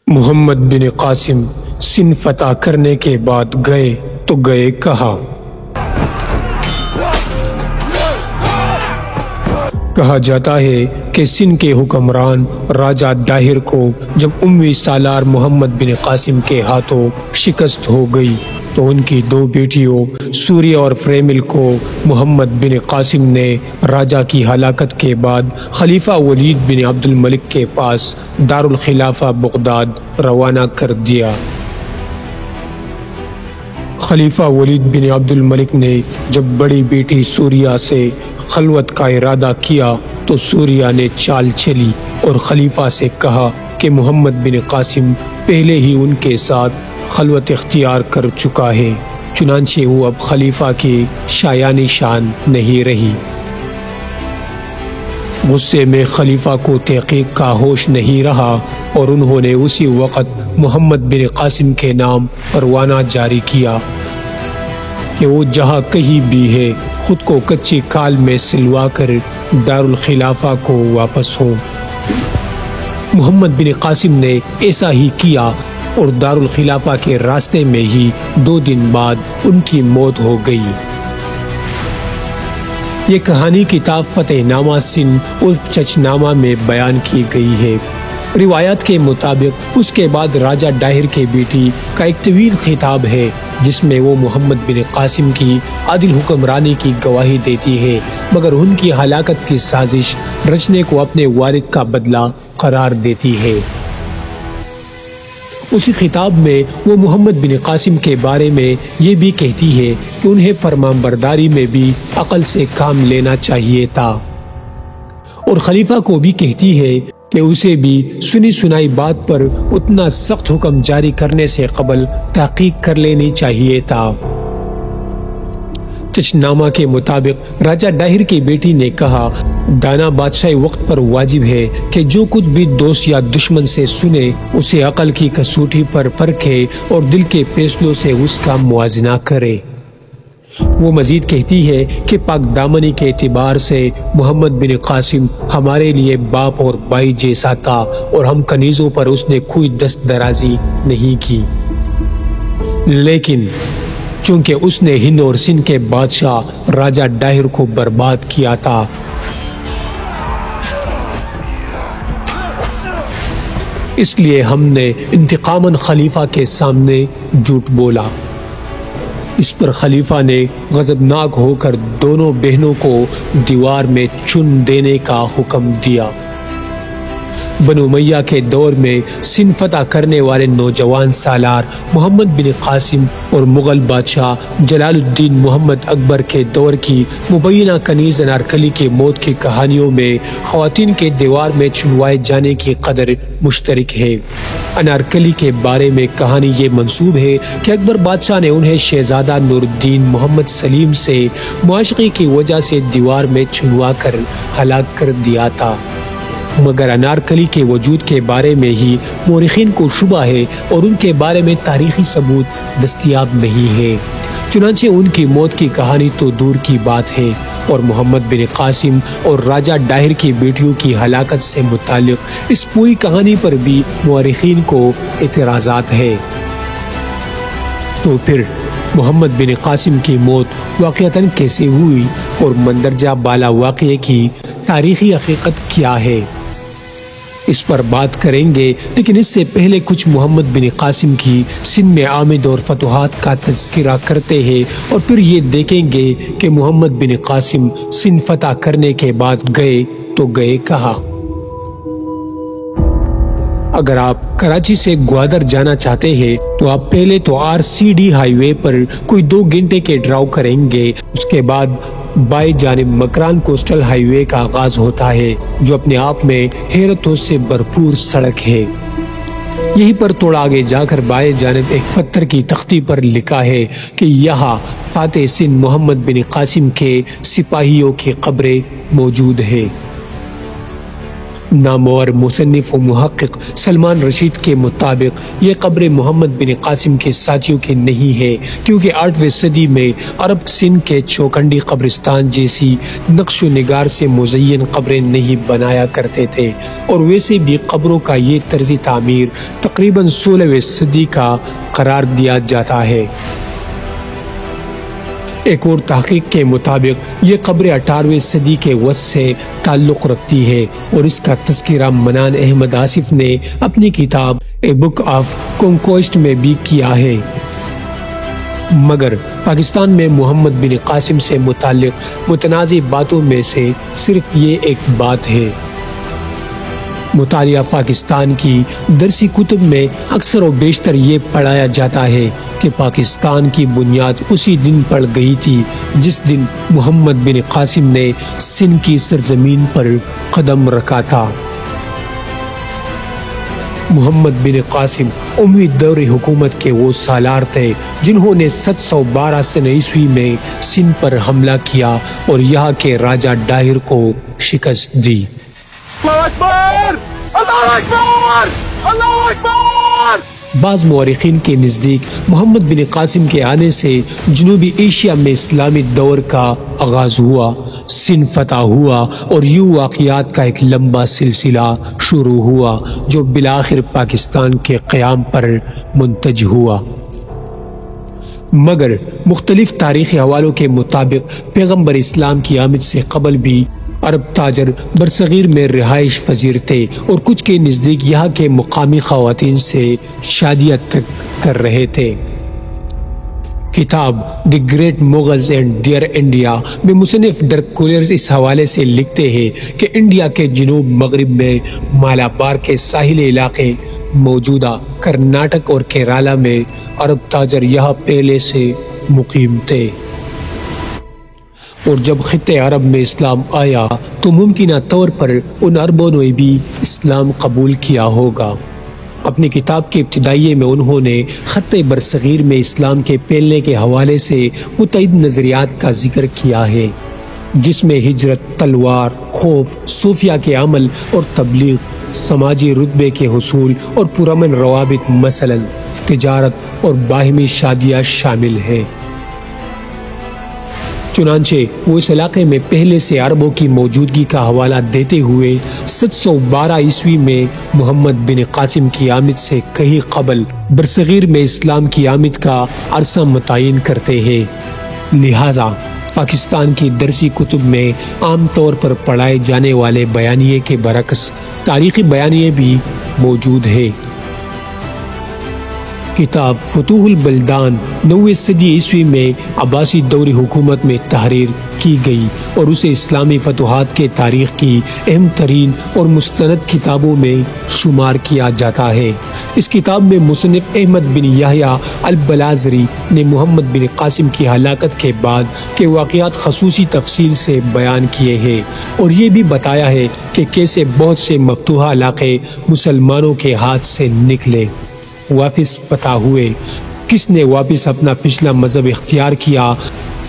محمد بن قاسم سندھ فتح کرنے کے بعد گئے تو گئے کہا جاتا ہے کہ سندھ کے حکمران راجہ ڈاہر کو جب اموی سالار محمد بن قاسم کے ہاتھوں شکست ہو گئی تو ان کی دو بیٹیوں سوریہ اور فریمل کو محمد بن قاسم نے راجہ کی ہلاکت کے بعد خلیفہ ولید بن عبد الملک کے پاس دارالخلافہ بغداد روانہ کر دیا۔ خلیفہ ولید بن عبد الملک نے جب بڑی بیٹی سوریہ سے خلوت کا ارادہ کیا تو سوریہ نے چال چلی اور خلیفہ سے کہا کہ محمد بن قاسم پہلے ہی ان کے ساتھ خلوت اختیار کر چکا ہے، چنانچہ وہ اب خلیفہ کی شایان شان نہیں رہی۔ غصے میں خلیفہ کو تحقیق کا ہوش نہیں رہا اور انہوں نے اسی وقت محمد بن قاسم کے نام پروانہ جاری کیا کہ وہ جہاں کہیں بھی ہے خود کو کچی کال میں سلوا کر دارالخلافہ کو واپس ہو۔ محمد بن قاسم نے ایسا ہی کیا اور دارالخلافہ کے راستے میں ہی 2 دن بعد ان کی موت ہو گئی۔ یہ کہانی کتاب فتح نامہ سندھ اور چچ نامہ میں بیان کی گئی ہے۔ روایات کے مطابق اس کے بعد راجہ ڈاہر کے بیٹی کا ایک طویل خطاب ہے جس میں وہ محمد بن قاسم کی عادل حکمرانی کی گواہی دیتی ہے، مگر ان کی ہلاکت کی سازش رچنے کو اپنے والد کا بدلہ قرار دیتی ہے۔ اسی خطاب میں وہ محمد بن قاسم کے بارے میں یہ بھی کہتی ہے کہ انہیں فرمانبرداری میں بھی عقل سے کام لینا چاہیے تھا، اور خلیفہ کو بھی کہتی ہے کہ اسے بھی سنی سنائی بات پر اتنا سخت حکم جاری کرنے سے قبل تحقیق کر لینی چاہیے تھا۔ چچ نامہ کے مطابق راجہ ڈاہر کی بیٹی نے کہا، دانا بادشاہ وقت پر واجب ہے کہ جو کچھ بھی دوست یا دشمن سے سنے اسے عقل کی کسوٹی پر پرکھے اور دل کے فیصلوں سے اس کا موازنہ کرے۔ وہ مزید کہتی ہے کہ پاک دامنی کے اعتبار سے محمد بن قاسم ہمارے لیے باپ اور بھائی جیسا تھا اور ہم کنیزوں پر اس نے کوئی دست درازی نہیں کی، لیکن چونکہ اس نے ہند اور سندھ کے بادشاہ راجہ ڈاہر کو برباد کیا تھا اس لیے ہم نے انتقاماً خلیفہ کے سامنے جھوٹ بولا۔ اس پر خلیفہ نے غضبناک ہو کر دونوں بہنوں کو دیوار میں چن دینے کا حکم دیا۔ بنو امیہ کے دور میں سندھ فتح کرنے والے نوجوان سالار محمد بن قاسم اور مغل بادشاہ جلال الدین محمد اکبر کے دور کی مبینہ کنیز انارکلی کی موت کی کہانیوں میں خواتین کے دیوار میں چنوائے جانے کی قدر مشترک ہے۔ انارکلی کے بارے میں کہانی یہ منسوب ہے کہ اکبر بادشاہ نے انہیں شہزادہ نور الدین محمد سلیم سے معاشقے کی وجہ سے دیوار میں چنوا کر ہلاک کر دیا تھا، مگر انارکلی کے وجود کے بارے میں ہی مورخین کو شبہ ہے اور ان کے بارے میں تاریخی ثبوت دستیاب نہیں ہے۔ چنانچہ ان کی موت کی کہانی تو دور کی بات ہے، اور محمد بن قاسم اور راجہ ڈاہر کی بیٹیوں کی ہلاکت سے متعلق اس پوری کہانی پر بھی مورخین کو اعتراضات ہے۔ تو پھر محمد بن قاسم کی موت واقعتاً کیسے ہوئی اور مندرجہ بالا واقعے کی تاریخی حقیقت کیا ہے، اس پر بات کریں گے، لیکن اس سے پہلے کچھ محمد بن قاسم کی سندھ میں آمد اور فتوحات کا تذکرہ کرتے ہیں اور پھر یہ دیکھیں گے کہ محمد بن قاسم سندھ فتح کرنے کے بعد گئے تو گئے کہاں۔ اگر آپ کراچی سے گوادر جانا چاہتے ہیں تو آپ پہلے تو RCD ہائی وے پر کوئی 2 گھنٹے کے ڈراؤ کریں گے، اس کے بعد بائیں جانب مکران کوسٹل ہائی وے کا آغاز ہوتا ہے جو اپنے آپ میں حیرتوں سے بھرپور سڑک ہے۔ یہیں پر تھوڑا آگے جا کر بائیں جانب ایک پتھر کی تختی پر لکھا ہے کہ یہاں فاتح سندھ محمد بن قاسم کے سپاہیوں کی قبریں موجود ہے۔ نامور مصنف و محقق سلمان رشید کے مطابق یہ قبر محمد بن قاسم کے ساتھیوں کی نہیں ہے، کیونکہ 8ویں صدی میں عرب سندھ کے چوکنڈی قبرستان جیسی نقش و نگار سے مزین قبریں نہیں بنایا کرتے تھے، اور ویسے بھی قبروں کا یہ طرز تعمیر تقریباً 16ویں صدی کا قرار دیا جاتا ہے۔ ایک اور تحقیق کے مطابق یہ قبر 18ویں صدی کے وسط سے تعلق رکھتی ہے، اور اس کا تذکرہ منان احمد آصف نے اپنی کتاب اے بک آف کنکوسٹ میں بھی کیا ہے۔ مگر پاکستان میں محمد بن قاسم سے متعلق متنازع باتوں میں سے صرف یہ ایک بات ہے۔ مطالعہ پاکستان کی درسی کتب میں اکثر و بیشتر یہ پڑھایا جاتا ہے کہ پاکستان کی بنیاد اسی دن پڑ گئی تھی جس دن محمد بن قاسم نے سندھ کی سرزمین پر قدم رکھا تھا۔ محمد بن قاسم اموی دور حکومت کے وہ سالار تھے جنہوں نے 712 سن عیسوی میں سندھ پر حملہ کیا اور یہاں کے راجہ ڈاہر کو شکست دی۔ بعض مورخین کے نزدیک محمد بن قاسم کے آنے سے جنوبی ایشیا میں اسلامی دور کا آغاز ہوا، سندھ فتح ہوا اور یوں واقعات کا ایک لمبا سلسلہ شروع ہوا جو بالآخر پاکستان کے قیام پر منتج ہوا۔ مگر مختلف تاریخی حوالوں کے مطابق پیغمبر اسلام کی آمد سے قبل بھی عرب تاجر برصغیر میں رہائش پذیر تھے اور کچھ کے نزدیک یہاں کے مقامی خواتین سے شادیاں تک کر رہے تھے۔ کتاب the great Mughals and dear India میں مصنف ڈرک کولرز اس حوالے سے لکھتے ہیں کہ انڈیا کے جنوب مغرب میں مالابار کے ساحلی علاقے موجودہ کرناٹک اور کیرالہ میں عرب تاجر یہاں پہلے سے مقیم تھے، اور جب خطے عرب میں اسلام آیا تو ممکنہ طور پر ان عربوں نے بھی اسلام قبول کیا ہوگا۔ اپنی کتاب کے ابتدائیے میں انہوں نے خطے برصغیر میں اسلام کے پھیلنے کے حوالے سے متعدد نظریات کا ذکر کیا ہے، جس میں ہجرت، تلوار، خوف، صوفیہ کے عمل اور تبلیغ، سماجی رتبے کے حصول اور پرامن روابط مثلا تجارت اور باہمی شادیاں شامل ہیں۔ چنانچہ وہ اس علاقے میں پہلے سے عربوں کی موجودگی کا حوالہ دیتے ہوئے 712 عیسوی میں محمد بن قاسم کی آمد سے کہیں قبل برصغیر میں اسلام کی آمد کا عرصہ متعین کرتے ہیں۔ لہٰذا پاکستان کی درسی کتب میں عام طور پر پڑھائے جانے والے بیانیے کے برعکس تاریخی بیانیے بھی موجود ہے۔ کتاب فتوح البلدان 9ویں صدی عیسوی میں عباسی دور حکومت میں تحریر کی گئی اور اسے اسلامی فتوحات کے تاریخ کی اہم ترین اور مستند کتابوں میں شمار کیا جاتا ہے۔ اس کتاب میں مصنف احمد بن یحییٰ البلازری نے محمد بن قاسم کی ہلاکت کے بعد کے واقعات خصوصی تفصیل سے بیان کیے ہیں، اور یہ بھی بتایا ہے کہ کیسے بہت سے مفتوحہ علاقے مسلمانوں کے ہاتھ سے نکلے، واپس فتح ہوئے، کس نے واپس اپنا پچھلا مذہب اختیار کیا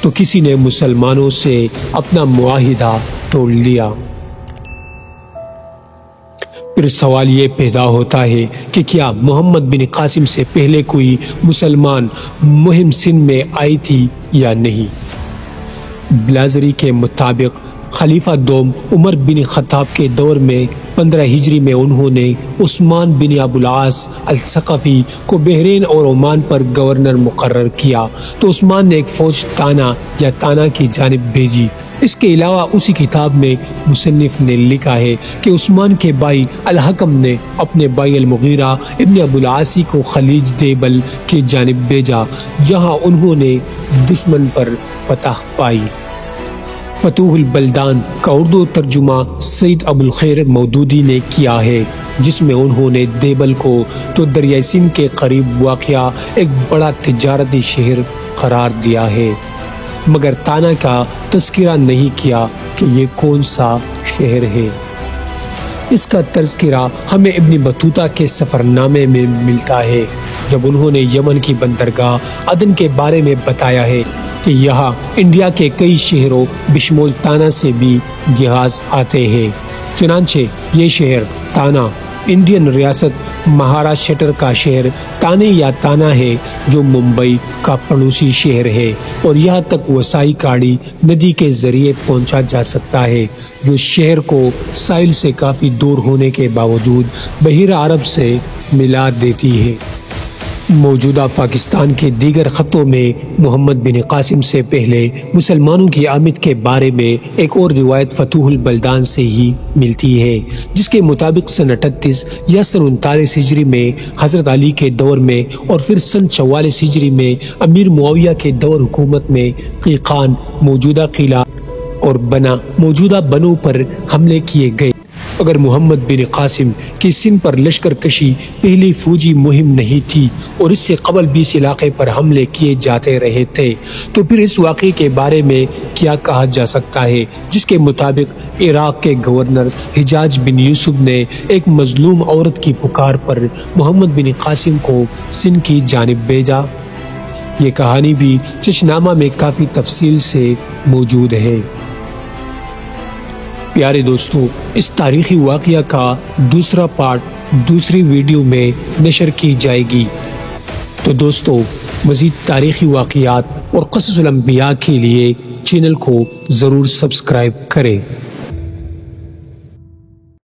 تو کسی نے مسلمانوں سے اپنا معاہدہ توڑ لیا۔ پھر سوال یہ پیدا ہوتا ہے کہ کیا محمد بن قاسم سے پہلے کوئی مسلمان مہم سندھ میں آئی تھی یا نہیں؟ بلازری کے مطابق خلیفہ دوم عمر بن خطاب کے دور میں 15 ہجری میں انہوں نے عثمان بن ابو العاص الثقفی کو بحرین اور عمان پر گورنر مقرر کیا تو عثمان نے ایک فوج تانا کی جانب بھیجی۔ اس کے علاوہ اسی کتاب میں مصنف نے لکھا ہے کہ عثمان کے بھائی الحکم نے اپنے بھائی المغیرہ ابن ابو العاصی کو خلیج دیبل کی جانب بھیجا، جہاں انہوں نے دشمن پر فتح پائی۔ فتوح البلدان کا اردو ترجمہ سید ابو الخیر مودودی نے کیا ہے، جس میں انہوں نے دیبل کو تو دریائے سندھ کے قریب واقع ایک بڑا تجارتی شہر قرار دیا ہے، مگر تانا کا تذکرہ نہیں کیا کہ یہ کون سا شہر ہے۔ اس کا تذکرہ ہمیں ابن بطوطہ کے سفر نامے میں ملتا ہے، جب انہوں نے یمن کی بندرگاہ عدن کے بارے میں بتایا ہے کہ یہاں انڈیا کے کئی شہروں بشمول تانا سے بھی جہاز آتے ہیں۔ چنانچہ یہ شہر تانا انڈین ریاست مہاراشٹر کا شہر تانے یا تانا ہے جو ممبئی کا پڑوسی شہر ہے، اور یہاں تک وسائی کاڑی ندی کے ذریعے پہنچا جا سکتا ہے جو شہر کو ساحل سے کافی دور ہونے کے باوجود بحیرہ عرب سے ملا دیتی ہے۔ موجودہ پاکستان کے دیگر خطوں میں محمد بن قاسم سے پہلے مسلمانوں کی آمد کے بارے میں ایک اور روایت فتوح البلدان سے ہی ملتی ہے، جس کے مطابق سن 38 یا سن 39 ہجری میں حضرت علی کے دور میں اور پھر سن 44 ہجری میں امیر معاویہ کے دور حکومت میں قیقان موجودہ قلعہ اور بنا موجودہ بنوں پر حملے کیے گئے۔ اگر محمد بن قاسم کی سندھ پر لشکر کشی پہلی فوجی مہم نہیں تھی اور اس سے قبل بھی اس علاقے پر حملے کیے جاتے رہے تھے، تو پھر اس واقعے کے بارے میں کیا کہا جا سکتا ہے جس کے مطابق عراق کے گورنر حجاج بن یوسف نے ایک مظلوم عورت کی پکار پر محمد بن قاسم کو سندھ کی جانب بھیجا؟ یہ کہانی بھی چشنامہ میں کافی تفصیل سے موجود ہے۔ پیارے دوستو، اس تاریخی واقعہ کا دوسرا پارٹ دوسری ویڈیو میں نشر کی جائے گی، تو دوستو مزید تاریخی واقعات اور قصص الانبیاء کے لیے چینل کو ضرور سبسکرائب کریں۔